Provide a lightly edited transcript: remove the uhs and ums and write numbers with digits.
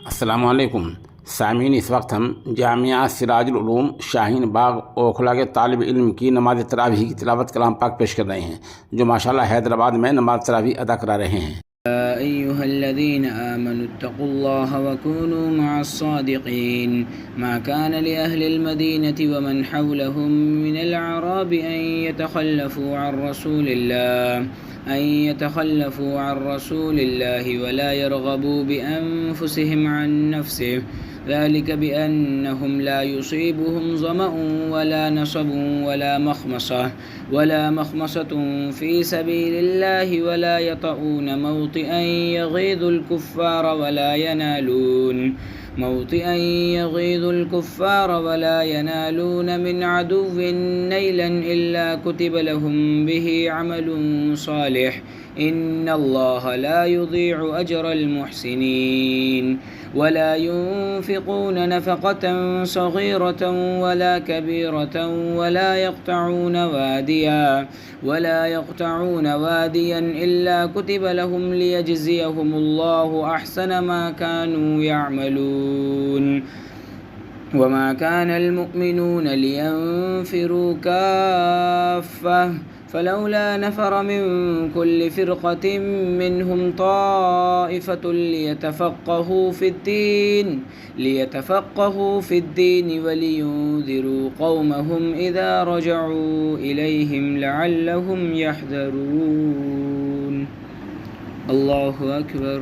अस्सलाम वालेकुम सामीन। इस वक्त हम जामिया सिराजुल उलूम शाहीन बाग ओखला के तालिब इल्म की नमाज तरावी की तिलावत कलाम पाक पेश कर रहे हैं, जो माशाल्लाह हैदराबाद में नमाज तरावी अदा करा रहे हैं। अय्युहल्लज़ीना आमनु इत्तक़ुल्लाह वकूनू मअस्सादिक़ीन मा कान लिअहलिल मदीनति वमन हौलहुम मिनल अअराबि अन यतखल्लफू अन रसूलिल्लाहि वला यरग़बू बिअन्फुसिहिम अन नफ्सिहि ذلك بأنهم لا يصيبهم ظمأ ولا نصب ولا مخمصة في سبيل الله ولا يطؤون موطئا يغيظ الكفار ولا ينالون من عدو نيلا إلا كتب لهم به عمل صالح إن الله لا يضيع أجر المحسنين ولا ينفقون نفقة صغيرة ولا كبيرة ولا يقطعون واديا إلا كتب لهم ليجزيهم الله أحسن ما كانوا يعملون وما كان المؤمنون لينفروا كافة فلولا نفر من كل فرقة منهم طائفة ليتفقهوا في الدين ولينذروا قومهم إذا رجعوا إليهم لعلهم يحذرون. الله أكبر.